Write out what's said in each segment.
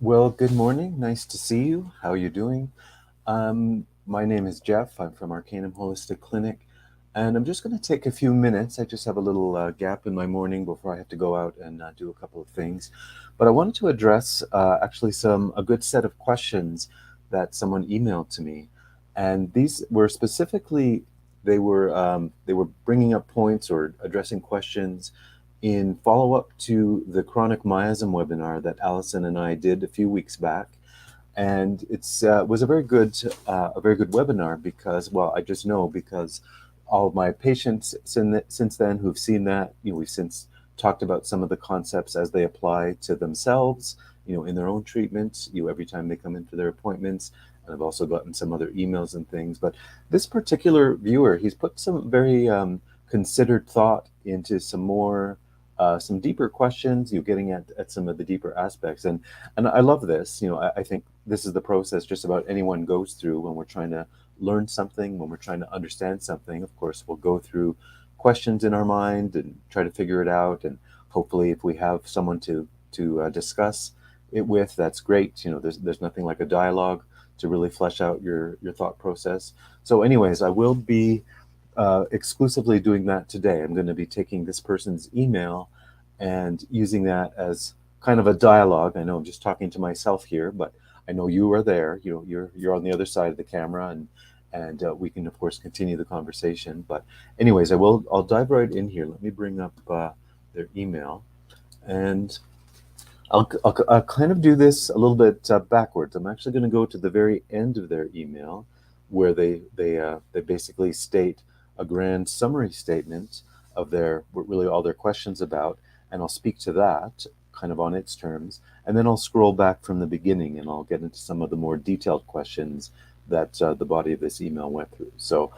Well, good morning. Nice to see you. How are you doing? My name is Jeff. I'm from Arcanum Holistic Clinic, and I'm just going to take a few minutes. I just have a little gap in my morning before I have to go out and do a couple of things. But I wanted to address actually a good set of questions that someone emailed to me, and these were specifically they were bringing up points or addressing questions in follow up to the Chronic Miasm webinar that Allyson and I did a few weeks back. And it's was a very good webinar because, well, I just know because all of my patients since then who've seen that, we've since talked about some of the concepts as they apply to themselves, in their own treatments, every time they come in for their appointments. And I've also gotten some other emails and things. But this particular viewer, he's put some very considered thought into some deeper questions, getting at some of the deeper aspects. And I love this. I think this is the process just about anyone goes through when we're trying to learn something, when we're trying to understand something. Of course, we'll go through questions in our mind and try to figure it out. And hopefully, if we have someone to discuss it with, that's great. There's nothing like a dialogue to really flesh out your thought process. So, anyways, I will be exclusively doing that today. I'm going to be taking this person's email and using that as kind of a dialogue. I know I'm just talking to myself here, but I know you are there. You're on the other side of the camera, and we can of course continue the conversation. But anyways, I'll dive right in here. Let me bring up their email, and I'll kind of do this a little bit backwards. I'm actually going to go to the very end of their email, where they basically state a grand summary statement of their what really all their questions about, and I'll speak to that kind of on its terms, and then I'll scroll back from the beginning and I'll get into some of the more detailed questions that the body of this email went through. So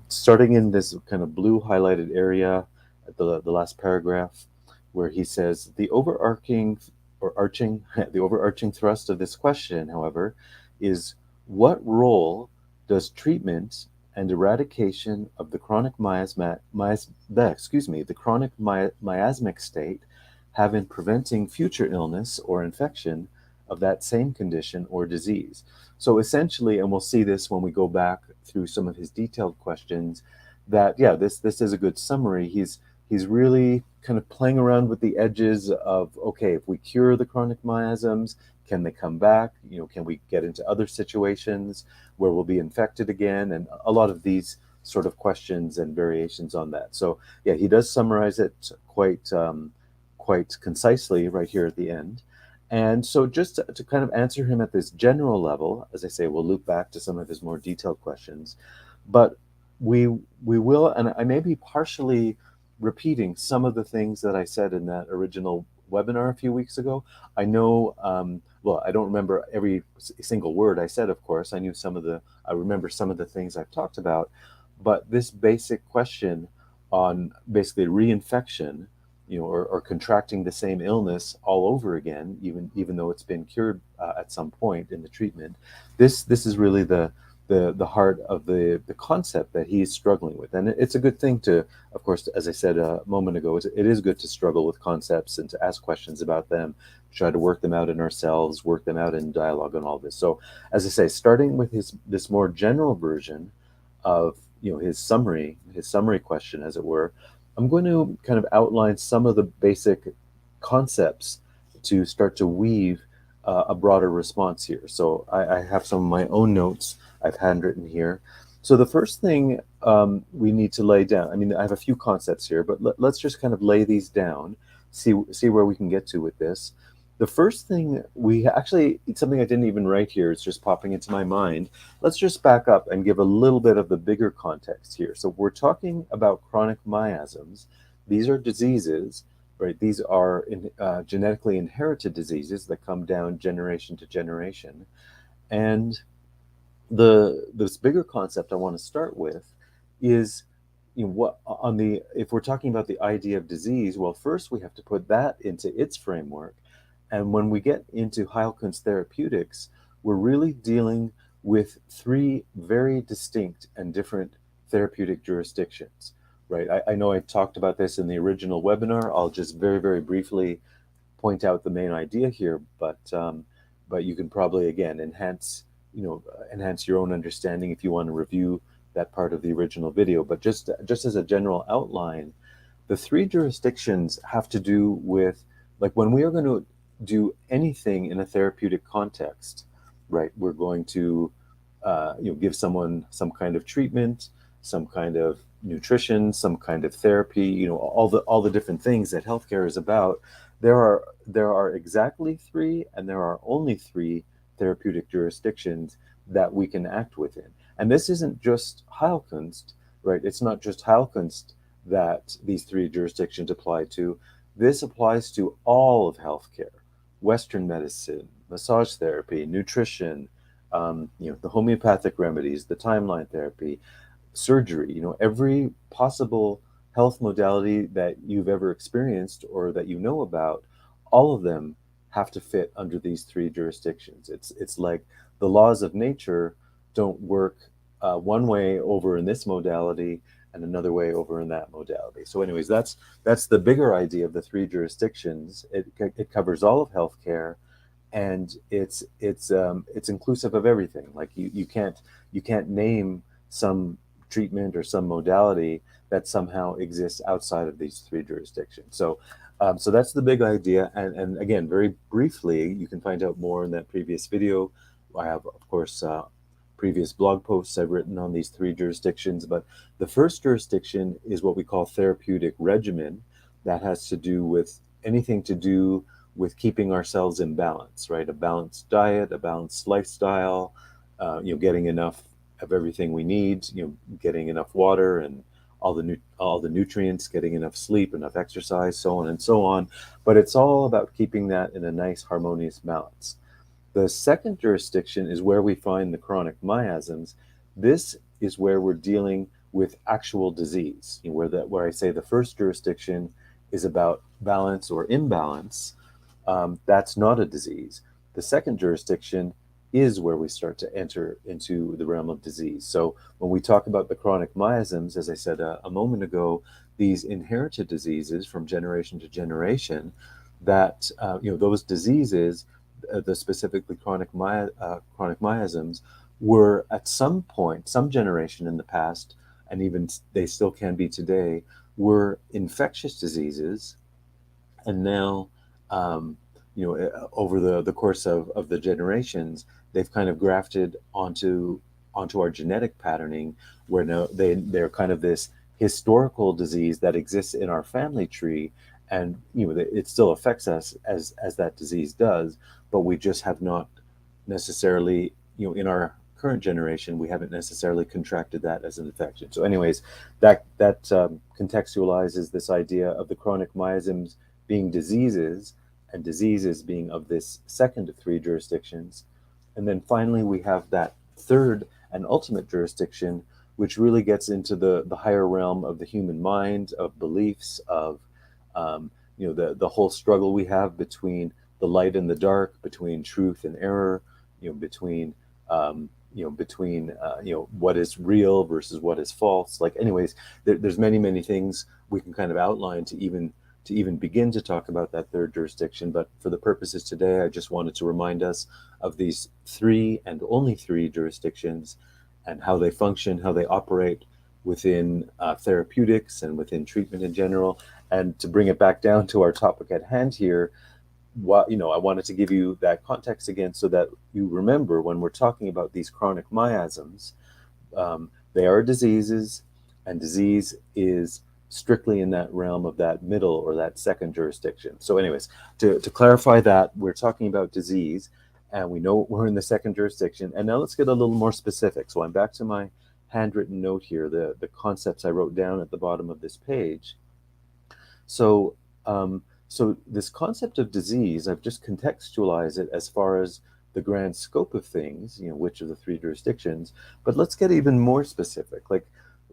starting in this kind of blue highlighted area at the last paragraph, where he says the overarching thrust of this question, however, is what role does treatment and eradication of the chronic miasmic state have in preventing future illness or infection of that same condition or disease? So essentially, and we'll see this when we go back through some of his detailed questions, that yeah, this is a good summary. He's really kind of playing around with the edges of, okay, if we cure the chronic miasms, can they come back? Can we get into other situations where we'll be infected again? And a lot of these sort of questions and variations on that. So yeah, he does summarize it quite concisely right here at the end. And so just to kind of answer him at this general level, as I say, we'll loop back to some of his more detailed questions, but we will, and I may be partially repeating some of the things that I said in that original webinar a few weeks ago. I know, well, I don't remember every single word I said, of course. I remember some of the things I've talked about, but this basic question on basically reinfection, or contracting the same illness all over again, even though it's been cured at some point in the treatment. This is really the heart of the concept that he's struggling with. And it's a good thing to, of course, as I said a moment ago, it is good to struggle with concepts and to ask questions about them, try to work them out in ourselves, work them out in dialogue and all this. So as I say, starting with this more general version of his summary question, as it were, I'm going to kind of outline some of the basic concepts to start to weave a broader response here. So I have some of my own notes I've handwritten here. So the first thing we need to lay down, I mean, I have a few concepts here, but let's just kind of lay these down, see where we can get to with this. The first thing it's something I didn't even write here, it's just popping into my mind. Let's just back up and give a little bit of the bigger context here. So we're talking about chronic miasms. These are diseases, right? These are genetically inherited diseases that come down generation to generation. And this bigger concept I want to start with is, if we're talking about the idea of disease, well, first we have to put that into its framework. And when we get into Heilkunst therapeutics, we're really dealing with three very distinct and different therapeutic jurisdictions, right? I know I talked about this in the original webinar. I'll just very, very briefly point out the main idea here, but you can probably again enhance your own understanding if you want to review that part of the original video. But just as a general outline, the three jurisdictions have to do with, like, when we are going to do anything in a therapeutic context, right? We're going to give someone some kind of treatment, some kind of nutrition, some kind of therapy, all the different things that healthcare is about. There are exactly three, and there are only three therapeutic jurisdictions that we can act within. And this isn't just Heilkunst, right? It's not just Heilkunst that these three jurisdictions apply to. This applies to all of healthcare: Western medicine, massage therapy, nutrition, the homeopathic remedies, the timeline therapy, surgery, every possible health modality that you've ever experienced or that you know about, all of them have to fit under these three jurisdictions. It's like the laws of nature don't work one way over in this modality and another way over in that modality. So, anyways, that's the bigger idea of the three jurisdictions. It covers all of healthcare, and it's inclusive of everything. Like you can't name some treatment or some modality that somehow exists outside of these three jurisdictions. So that's the big idea. And again, very briefly, you can find out more in that previous video. I have, of course, previous blog posts I've written on these three jurisdictions. But the first jurisdiction is what we call therapeutic regimen. That has to do with anything to do with keeping ourselves in balance, right? A balanced diet, a balanced lifestyle, getting enough of everything we need, getting enough water and all the nutrients, getting enough sleep, enough exercise, so on and so on. But it's all about keeping that in a nice harmonious balance. The second jurisdiction is where we find the chronic miasms. This is where we're dealing with actual disease, where I say the first jurisdiction is about balance or imbalance. That's not a disease. The second jurisdiction is where we start to enter into the realm of disease. So when we talk about the chronic miasms, as I said a moment ago, these inherited diseases from generation to generation, that those diseases, the specifically chronic miasms, were at some point, some generation in the past, and even they still can be today, were infectious diseases, and now over the course of the generations, they've kind of grafted onto our genetic patterning, where now they're kind of this historical disease that exists in our family tree, and it still affects us as that disease does, but we just have not necessarily, in our current generation, we haven't necessarily contracted that as an infection. So anyways, that contextualizes this idea of the chronic miasms being diseases, and diseases being of this second of three jurisdictions. And then finally, we have that third and ultimate jurisdiction, which really gets into the higher realm of the human mind, of beliefs, of the whole struggle we have between the light and the dark, between truth and error, between what is real versus what is false. Like, anyways, there's many things we can kind of outline to even begin to talk about that third jurisdiction. But for the purposes today, I just wanted to remind us of these three and only three jurisdictions, and how they function, how they operate within therapeutics and within treatment in general. And to bring it back down to our topic at hand here, I wanted to give you that context again, so that you remember when we're talking about these chronic miasms, they are diseases, and disease is strictly in that realm of that middle or that second jurisdiction. So anyways, to clarify that, we're talking about disease, and we know we're in the second jurisdiction. And now let's get a little more specific. So I'm back to my handwritten note here, the concepts I wrote down at the bottom of this page. So this concept of disease, I've just contextualized it as far as the grand scope of things, which of the three jurisdictions. But let's get even more specific. Like,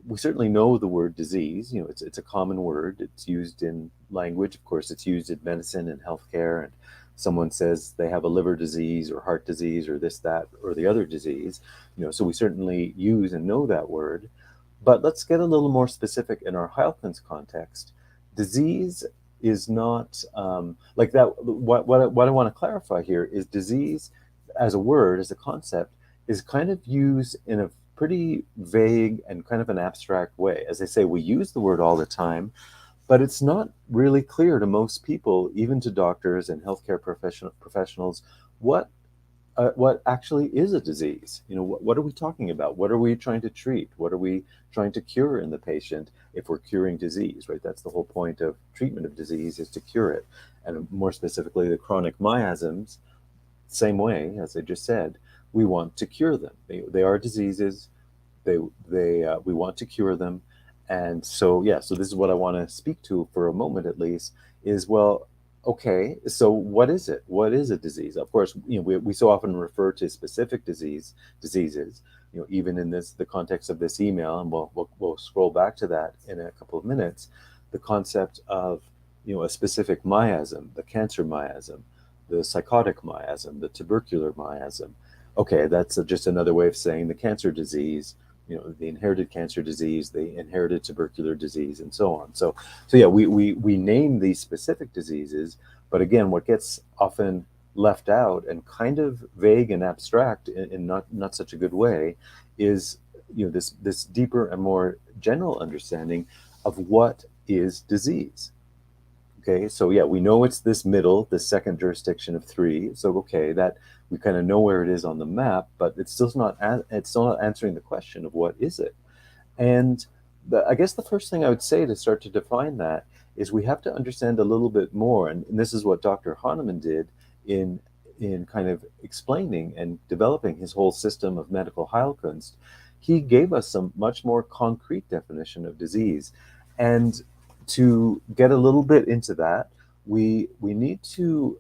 we certainly know the word disease. It's a common word. It's used in language. Of course, it's used in medicine and healthcare. And someone says they have a liver disease or heart disease or this, that, or the other disease. So we certainly use and know that word. But let's get a little more specific in our Heilkunst context. Disease is not like that. What I want to clarify here is disease as a word, as a concept, is kind of used in a pretty vague and kind of an abstract way. As I say, we use the word all the time, but it's not really clear to most people, even to doctors and healthcare professionals, what what actually is a disease. What are we talking about? What are we trying to treat? What are we trying to cure in the patient if we're curing disease, right? That's the whole point of treatment of disease, is to cure it. And more specifically, the chronic miasms, same way, as I just said, we want to cure them. They are diseases. We want to cure them. And so, yeah, so this is what I want to speak to for a moment at least, is, well, okay, so what is it? What is a disease? Of course, we so often refer to specific diseases, even in the context of this email, and we'll scroll back to that in a couple of minutes. The concept of, a specific miasm, the cancer miasm, the psychotic miasm, the tubercular miasm. Okay, that's just another way of saying the cancer disease, the inherited cancer disease, the inherited tubercular disease, and so on. So yeah, we name these specific diseases, but again, what gets often left out and kind of vague and abstract in not such a good way is, this deeper and more general understanding of what is disease. Okay, so yeah, we know it's this middle, the second jurisdiction of three. So okay, that we kind of know where it is on the map, but it's still not answering the question of what is it. And I guess the first thing I would say to start to define that is we have to understand a little bit more, and this is what Dr. Hahnemann did in kind of explaining and developing his whole system of medical Heilkunst. He gave us some much more concrete definition of disease, and to get a little bit into that, we need to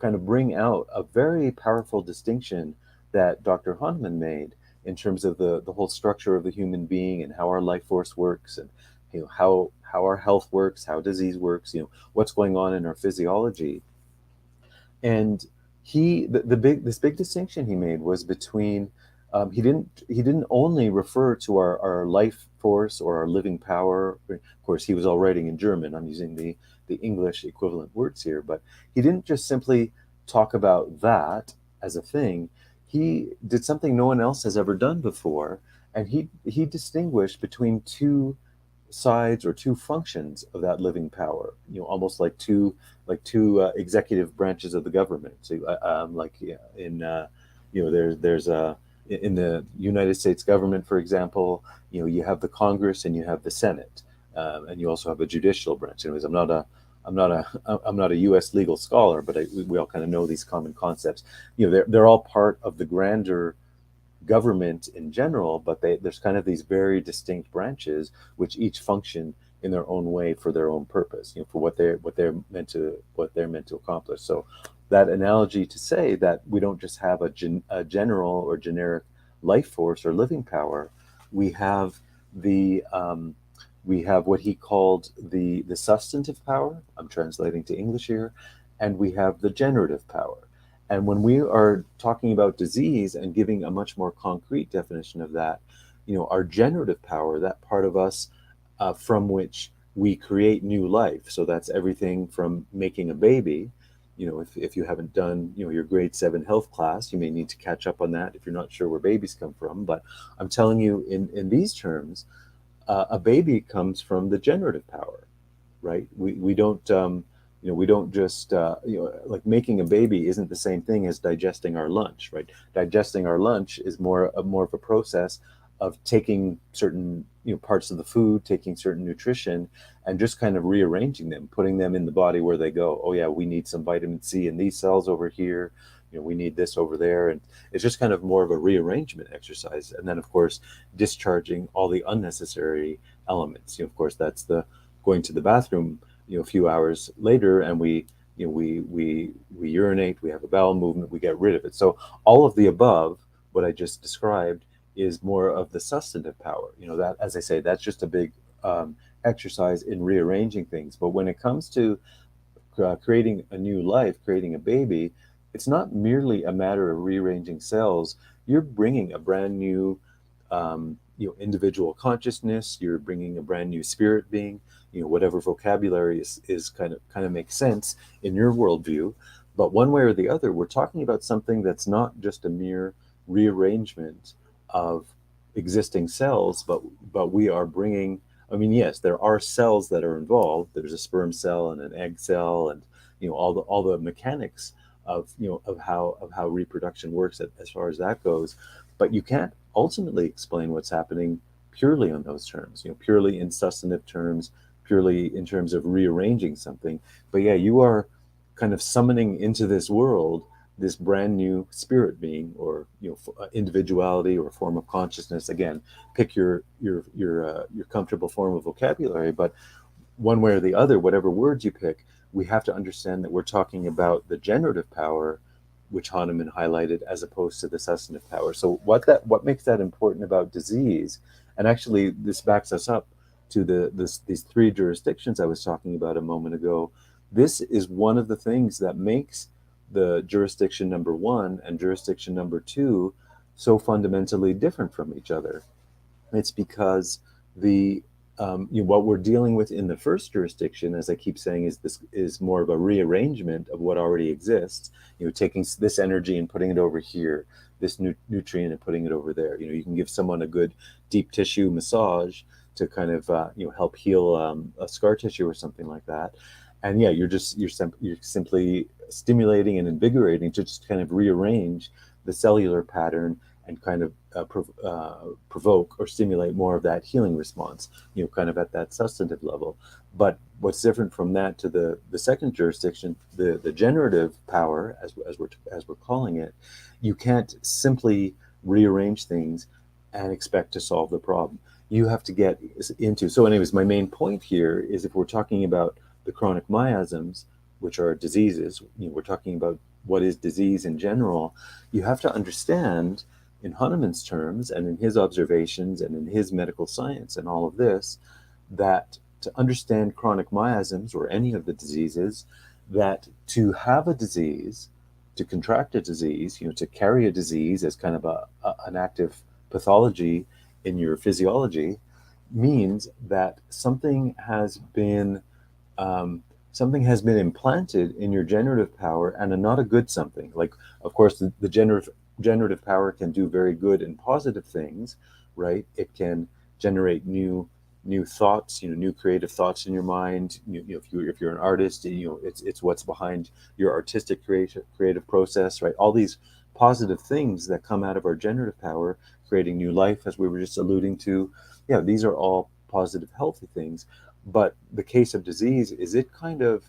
kind of bring out a very powerful distinction that Dr. Hahnemann made in terms of the whole structure of the human being and how our life force works, and how our health works, how disease works, what's going on in our physiology. And the big this big distinction he made was between, he didn't only refer to our life force or our living power. Of course, he was all writing in German. I'm using the English equivalent words here, but he didn't just simply talk about that as a thing. He did something no one else has ever done before, and he distinguished between two sides or two functions of that living power. Almost like two executive branches of the government. So, like, yeah, there's in the United States government, for example, you have the Congress and you have the Senate, and you also have a judicial branch. Anyways, I'm not a U.S. legal scholar, but we all kind of know these common concepts. They're all part of the grander government in general, but there's kind of these very distinct branches which each function in their own way for their own purpose, for what they're meant to accomplish. So that analogy to say that we don't just have a general or generic life force or living power, we have the we have what he called the substantive power. I'm translating to English here, and we have the generative power. And when we are talking about disease and giving a much more concrete definition of that, our generative power, that part of us from which we create new life. So that's everything from making a baby. If you haven't done, your grade 7 health class, you may need to catch up on that if you're not sure where babies come from. But I'm telling you, in these terms, a baby comes from the generative power, right? We don't just like making a baby isn't the same thing as digesting our lunch, right? Digesting our lunch is more of a process of taking certain parts of the food, taking certain nutrition, and just kind of rearranging them, putting them in the body where they go. Oh yeah, we need some vitamin C in these cells over here. We need this over there, and it's just kind of more of a rearrangement exercise. And then, of course, discharging all the unnecessary elements. Of course, that's the going to the bathroom a few hours later, and we urinate, we have a bowel movement, we get rid of it. So all of the above, what I just described, is more of the substantive power. That, as I say, that's just a big exercise in rearranging things. But when it comes to creating a new life, creating a baby, it's not merely a matter of rearranging cells. You're bringing a brand new individual consciousness. You're bringing a brand new spirit being. Whatever vocabulary is kind of makes sense in your worldview. But one way or the other, we're talking about something that's not just a mere rearrangement of existing cells, but we are bringing. I mean, yes, there are cells that are involved. There's a sperm cell and an egg cell, and all the mechanics of how reproduction works as far as that goes. But you can't ultimately explain what's happening purely on those terms. Purely in substantive terms, purely in terms of rearranging something. But yeah, you are kind of summoning into this world this brand new spirit being, or individuality, or form of consciousness. Again, pick your comfortable form of vocabulary, but one way or the other, whatever words you pick, we have to understand that we're talking about the generative power, which Hahnemann highlighted, as opposed to the substantive power. So what makes that important about disease? And actually, this backs us up to these three jurisdictions I was talking about a moment ago. This is one of the things that makes the jurisdiction number one and jurisdiction number two so fundamentally different from each other. It's because the what we're dealing with in the first jurisdiction, as I keep saying, is more of a rearrangement of what already exists. Taking this energy and putting it over here, this nutrient and putting it over there. You can give someone a good deep tissue massage to kind of help heal a scar tissue or something like that. And yeah, you're simply stimulating and invigorating to just kind of rearrange the cellular pattern and kind of provoke or stimulate more of that healing response, kind of at that substantive level. But what's different from that to the second jurisdiction, the generative power, as we're calling it, you can't simply rearrange things and expect to solve the problem. You have to get into. So, anyways, my main point here is, if we're talking about the chronic miasms, which are diseases, we're talking about what is disease in general. You have to understand, in Hahnemann's terms and in his observations and in his medical science and all of this, that to understand chronic miasms, or any of the diseases, that to have a disease, to contract a disease, to carry a disease as kind of an active pathology in your physiology, means that something has been implanted in your generative power, and not a good something. Like, of course, the generative power can do very good and positive things, right? It can generate new thoughts, new creative thoughts in your mind. If you're an artist, it's what's behind your artistic creative process, right? All these positive things that come out of our generative power, creating new life, as we were just alluding to. Yeah, these are all positive, healthy things. But the case of disease is it kind of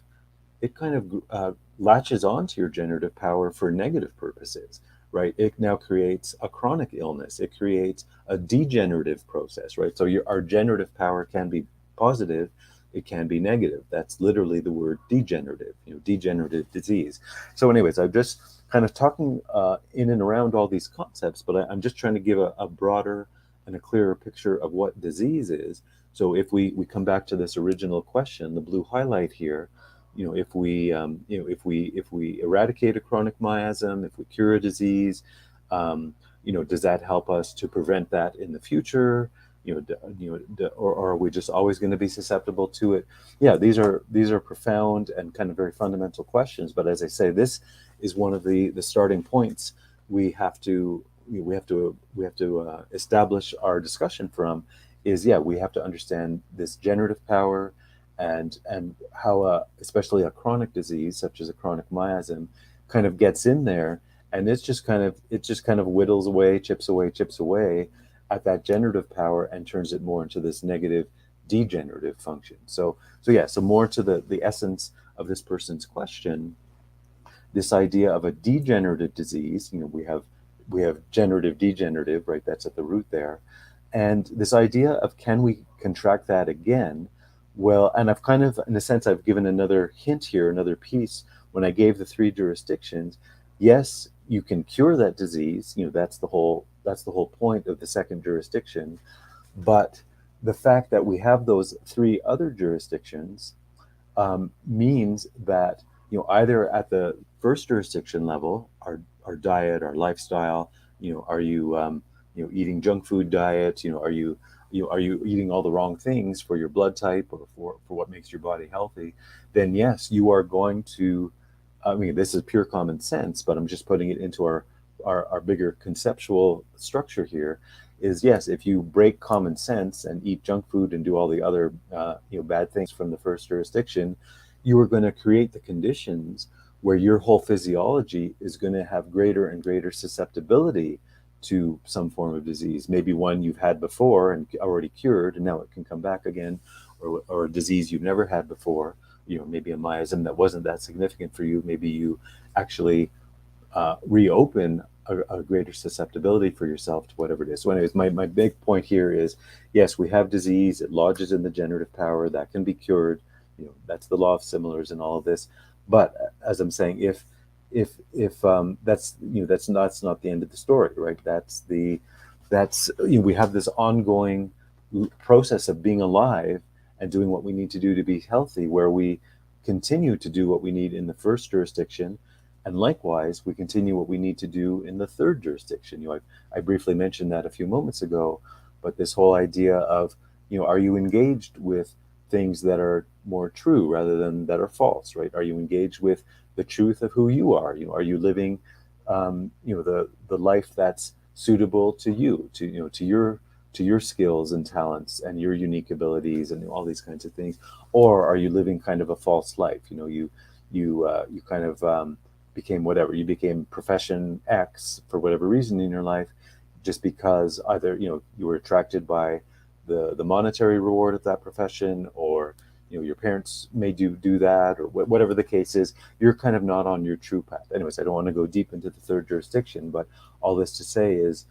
latches onto your generative power for negative purposes, right? It now creates a chronic illness. It creates a degenerative process, right? So our generative power can be positive, it can be negative. That's literally the word degenerative, degenerative disease. So anyways, I'm just kind of talking in and around all these concepts, but I'm just trying to give a broader and a clearer picture of what disease is. So if we come back to this original question, the blue highlight here, if we eradicate a chronic miasm, if we cure a disease, does that help us to prevent that in the future? Or are we just always going to be susceptible to it? Yeah, these are profound and kind of very fundamental questions. But as I say, this is one of the starting points we have to establish our discussion from. Is, yeah, we have to understand this generative power, and how especially a chronic disease such as a chronic miasm kind of gets in there, and it just kind of whittles away, chips away at that generative power, and turns it more into this negative degenerative function. So more to the essence of this person's question, this idea of a degenerative disease. We have generative degenerative, right? That's at the root there. And this idea of, can we contract that again? Well, and I've kind of, in a sense, I've given another hint here, another piece, when I gave the three jurisdictions. Yes, you can cure that disease. That's the whole point of the second jurisdiction. But the fact that we have those three other jurisdictions means that, either at the first jurisdiction level, our diet, our lifestyle, are you eating junk food diet, are you eating all the wrong things for your blood type or for what makes your body healthy, then yes, you are going to, I mean, this is pure common sense, but I'm just putting it into our bigger conceptual structure here. Is yes, if you break common sense and eat junk food and do all the other bad things from the first jurisdiction, you are going to create the conditions where your whole physiology is going to have greater and greater susceptibility to some form of disease, maybe one you've had before and already cured, and now it can come back again, or a disease you've never had before. Maybe a miasm that wasn't that significant for you. Maybe you actually reopen a greater susceptibility for yourself to whatever it is. So, anyways, my big point here is, yes, we have disease. It lodges in the generative power that can be cured. That's the law of similars and all of this. But as I'm saying, if that's not the end of the story, right? That's we have this ongoing process of being alive and doing what we need to do to be healthy, where we continue to do what we need in the first jurisdiction, and likewise we continue what we need to do in the third jurisdiction. I briefly mentioned that a few moments ago, but this whole idea of, are you engaged with things that are more true rather than that are false, right? Are you engaged with the truth of who you are? Are you living the life that's suitable to you, to your skills and talents and your unique abilities and all these kinds of things? Or are you living kind of a false life? You kind of became whatever. You became profession X for whatever reason in your life, just because either you were attracted by the monetary reward of that profession, or your parents made you do that, or whatever the case is. You're kind of not on your true path. Anyways, I don't want to go deep into the third jurisdiction, but all this to say is,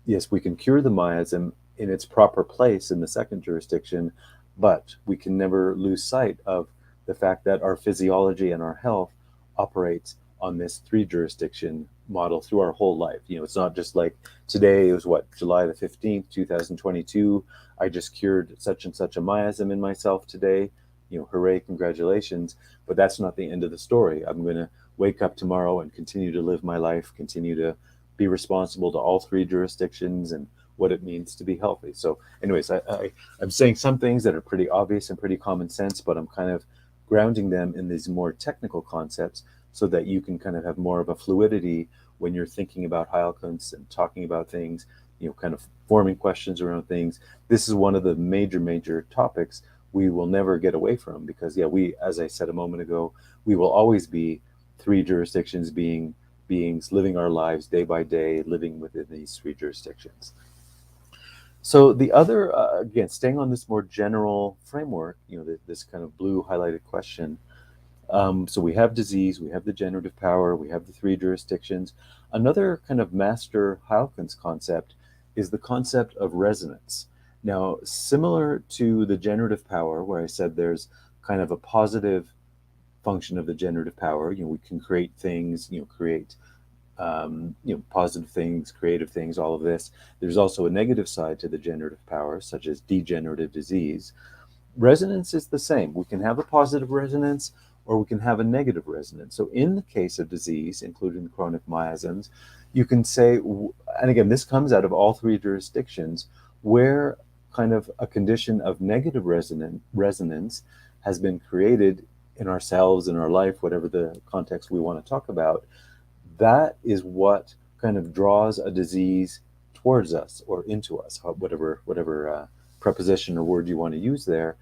yes, we can cure the miasm in its proper place in the second jurisdiction, but we can never lose sight of the fact that our physiology and our health operates on this three jurisdiction model through our whole life. It's not just like today. It was July the 15th, 2022. I just cured such and such a miasm in myself today. Hooray, congratulations. But that's not the end of the story. I'm going to wake up tomorrow and continue to live my life, continue to be responsible to all three jurisdictions and what it means to be healthy. So anyways, I'm saying some things that are pretty obvious and pretty common sense, but I'm kind of grounding them in these more technical concepts so that you can kind of have more of a fluidity when you're thinking about Heilkunst and talking about things, kind of forming questions around things. This is one of the major topics we will never get away from, because as I said a moment ago, we will always be three jurisdictions beings living our lives day by day, living within these three jurisdictions. So the other, again, staying on this more general framework, this kind of blue highlighted question. So we have disease, we have the generative power, we have the three jurisdictions. Another kind of master Heilkunst concept is the concept of resonance. Now, similar to the generative power, where I said there's kind of a positive function of the generative power, we can create things, create positive things, creative things, all of this. There's also a negative side to the generative power, such as degenerative disease. Resonance is the same. We can have a positive resonance or we can have a negative resonance. So in the case of disease, including the chronic miasms, you can say, and again, this comes out of all three jurisdictions, where kind of a condition of negative resonance has been created in ourselves, in our life, whatever the context we want to talk about. That is what kind of draws a disease towards us or into us, whatever preposition or word you want to use there.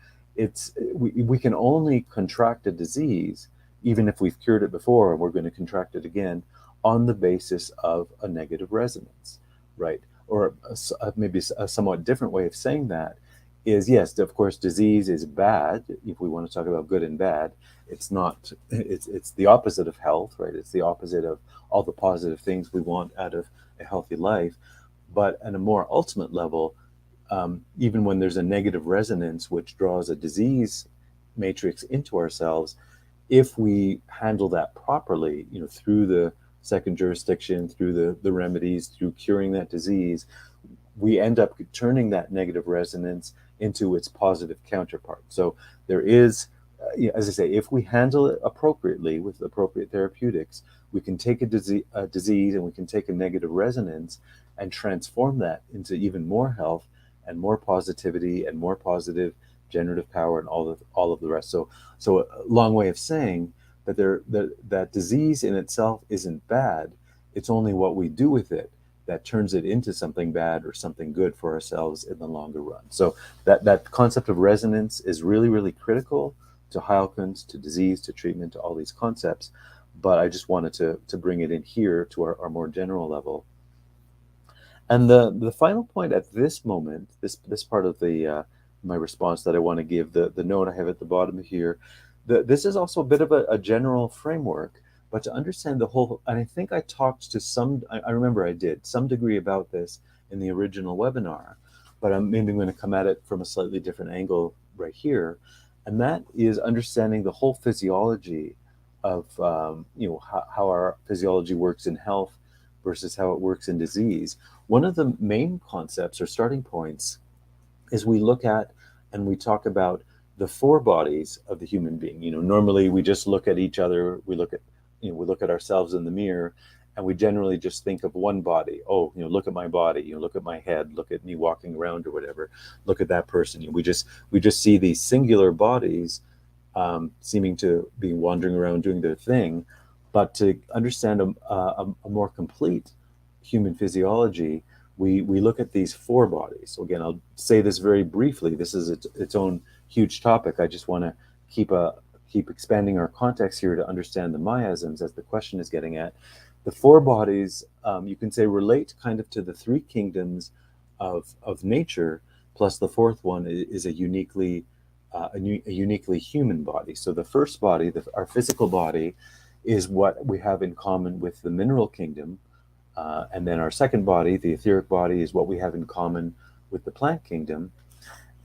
We can only contract a disease, even if we've cured it before and we're going to contract it again, on the basis of a negative resonance, right? Or maybe a somewhat different way of saying that is, yes, of course, disease is bad. If we want to talk about good and bad, it's not. It's the opposite of health, right? It's the opposite of all the positive things we want out of a healthy life. But at a more ultimate level, even when there's a negative resonance which draws a disease matrix into ourselves, if we handle that properly, through the second jurisdiction, through the remedies, through curing that disease, we end up turning that negative resonance into its positive counterpart. So there is as I say, if we handle it appropriately with appropriate therapeutics, we can take a disease and we can take a negative resonance and transform that into even more health and more positivity and more positive generative power and all of the rest. So a long way of saying that that disease in itself isn't bad. It's only what we do with it that turns it into something bad or something good for ourselves in the longer run. So that concept of resonance is really, really critical to Heilkunst, to disease, to treatment, to all these concepts. But I just wanted to bring it in here to our more general level. And the final point at this moment, this part of the my response that I want to give, the note I have at the bottom here, this is also a bit of a general framework, but to understand the whole, and I think I talked to I remember I did some degree about this in the original webinar, but maybe I'm going to come at it from a slightly different angle right here, and that is understanding the whole physiology of how our physiology works in health versus how it works in disease. One of the main concepts or starting points is we look at and we talk about the four bodies of the human being. Normally we just look at each other, we look at ourselves in the mirror, and we generally just think of one body. Oh, look at my body, look at my head, look at me walking around or whatever, look at that person. We just see these singular bodies seeming to be wandering around doing their thing. But to understand a more complete human physiology, we look at these four bodies. So again, I'll say this very briefly. This is its own huge topic. I just want to keep expanding our context here to understand the miasms, as the question is getting at. The four bodies, you can say, relate kind of to the three kingdoms of nature, plus the fourth one is a uniquely human body. So the first body, our physical body, is what we have in common with the mineral kingdom. And then our second body, the etheric body, is what we have in common with the plant kingdom.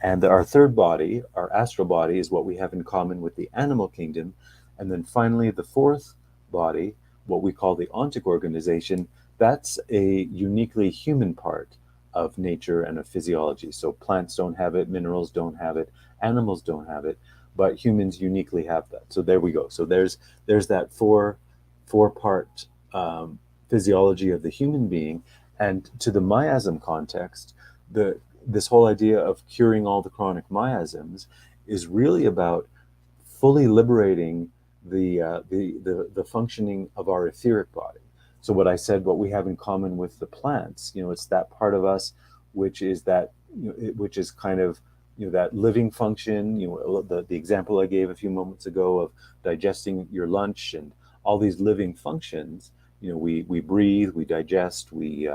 And our third body, our astral body, is what we have in common with the animal kingdom. And then finally, the fourth body, what we call the ontic organization, that's a uniquely human part of nature and of physiology. So plants don't have it, minerals don't have it, animals don't have it, but humans uniquely have that. So there we go. So there's that four part physiology of the human being. And to the miasm context, this whole idea of curing all the chronic miasms is really about fully liberating the functioning of our etheric body. So what I said, what we have in common with the plants, it's that part of us which is which is kind of that living function. The example I gave a few moments ago of digesting your lunch and all these living functions. We breathe, we digest, we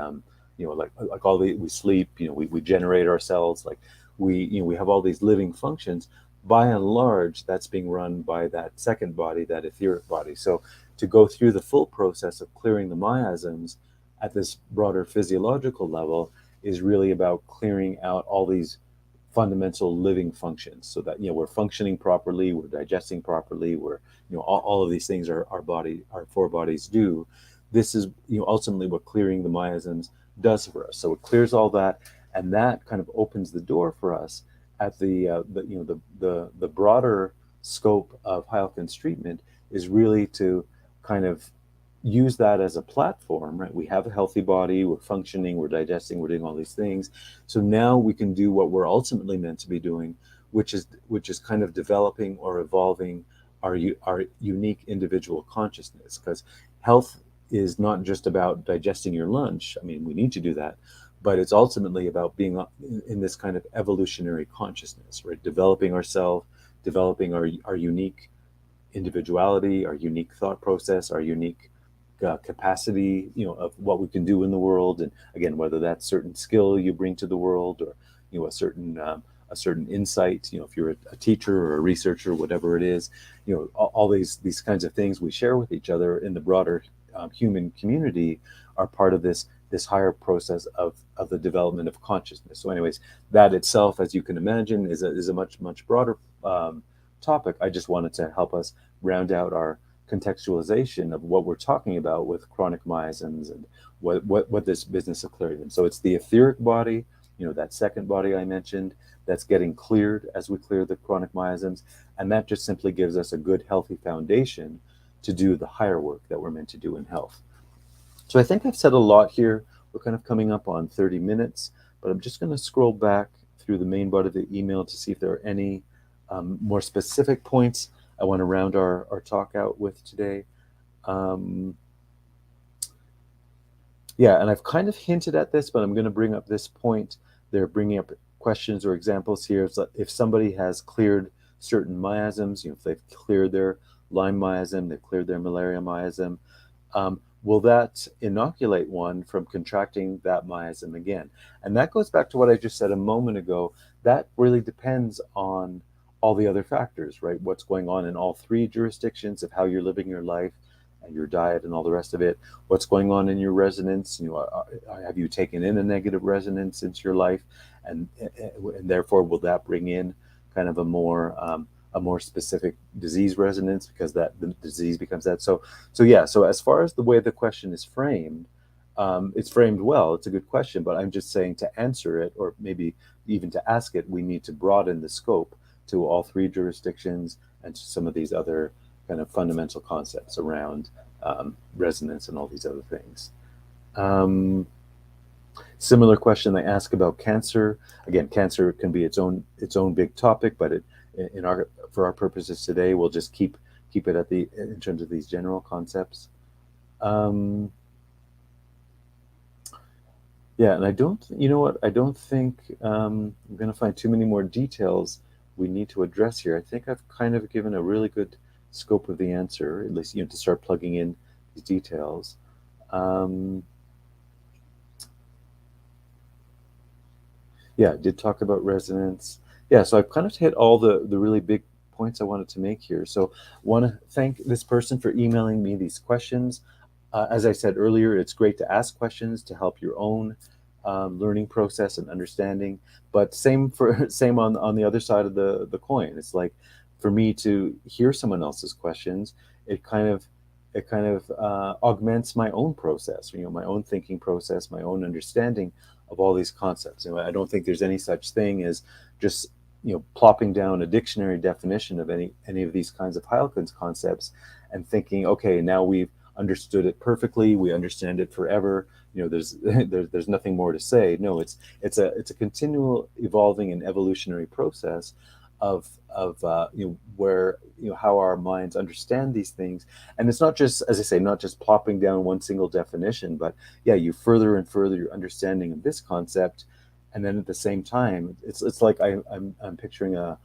like all we sleep. We generate ourselves. Like we have all these living functions. By and large, that's being run by that second body, that etheric body. So to go through the full process of clearing the miasms at this broader physiological level is really about clearing out all these fundamental living functions, so that we're functioning properly, we're digesting properly, we're all of these things our four bodies do. This is ultimately what clearing the miasms does for us. So it clears all that, and that kind of opens the door for us at the broader scope of Heilkunst treatment is really to kind of use that as a platform, right? We have a healthy body, we're functioning, we're digesting, we're doing all these things. So now we can do what we're ultimately meant to be doing, which is kind of developing or evolving our unique individual consciousness. Because health is not just about digesting your lunch. I mean, we need to do that, but it's ultimately about being in this kind of evolutionary consciousness, right? Developing ourselves, developing our unique individuality, our unique thought process, our unique capacity, of what we can do in the world. And again, whether that's certain skill you bring to the world, or a certain insight, if you're a teacher or a researcher, whatever it is, all these kinds of things we share with each other in the broader human community are part of this higher process of the development of consciousness. So anyways, that itself, as you can imagine, is a much broader topic. I just wanted to help us round out our contextualization of what we're talking about with chronic miasms and what this business of clearing them. So it's the etheric body, that second body I mentioned, that's getting cleared as we clear the chronic miasms. And that just simply gives us a good, healthy foundation to do the higher work that we're meant to do in health. So I think I've said a lot here. We're kind of coming up on 30 minutes, but I'm just going to scroll back through the main body of the email to see if there are any more specific points I want to round our talk out with today. Yeah, and I've kind of hinted at this, but I'm going to bring up this point. They're bringing up questions or examples here. If somebody has cleared certain miasms, if they've cleared their Lyme miasm, they've cleared their malaria miasm, will that inoculate one from contracting that miasm again? And that goes back to what I just said a moment ago. That really depends on all the other factors, right? What's going on in all three jurisdictions of how you're living your life and your diet and all the rest of it. What's going on in your resonance? Have you taken in a negative resonance into your life, and therefore will that bring in kind of a more specific disease resonance, because that the disease becomes that. So yeah. So as far as the way the question is framed, it's framed well. It's a good question, but I'm just saying, to answer it, or maybe even to ask it, we need to broaden the scope to all three jurisdictions and to some of these other kind of fundamental concepts around resonance and all these other things. Similar question they ask about cancer. Again, cancer can be its own big topic, but for our purposes today, we'll just keep it in terms of these general concepts. Yeah, and I don't think I'm going to find too many more details we need to address here. I think I've kind of given a really good scope of the answer, at least to start plugging in these details. Yeah, I did talk about resonance. Yeah, so I've kind of hit all the really big points I wanted to make here. So want to thank this person for emailing me these questions. As I said earlier, it's great to ask questions to help your own learning process and understanding. But same on the other side of the coin. It's like, for me to hear someone else's questions, it kind of augments my own process, my own thinking process, my own understanding of all these concepts. I don't think there's any such thing as just plopping down a dictionary definition of any of these kinds of Heilkun's concepts and thinking, okay, now we've understood it perfectly, we understand it forever. There's nothing more to say. No, it's a continual evolving and evolutionary process of where how our minds understand these things. And it's not just, as I say, not just plopping down one single definition, but yeah, you further and further your understanding of this concept. And then at the same time, it's like I'm picturing a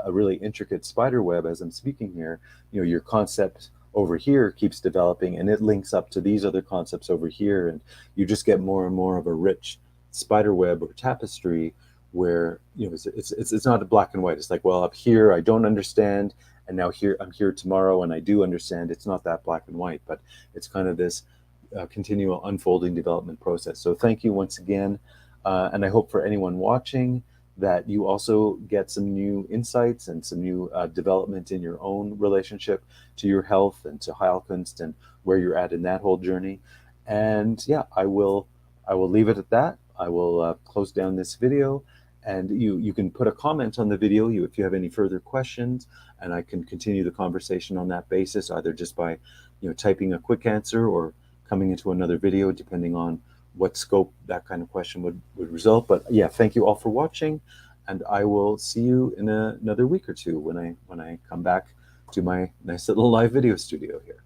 really intricate spider web as I'm speaking here. Your concept over here keeps developing, and it links up to these other concepts over here, and you just get more and more of a rich spider web or tapestry where it's not a black and white. It's like, well, up here I don't understand, and now here I'm here tomorrow and I do understand. It's not that black and white, but it's kind of this continual unfolding development process. So thank you once again, and I hope for anyone watching that you also get some new insights and some new development in your own relationship to your health and to Heilkunst and where you're at in that whole journey. And yeah, I will leave it at that. I will close down this video, and you can put a comment on the video if you have any further questions, and I can continue the conversation on that basis, either just by typing a quick answer or coming into another video, depending on what scope that kind of question would result. But yeah, thank you all for watching, and I will see you in another week or two when I come back to my nice little live video studio here.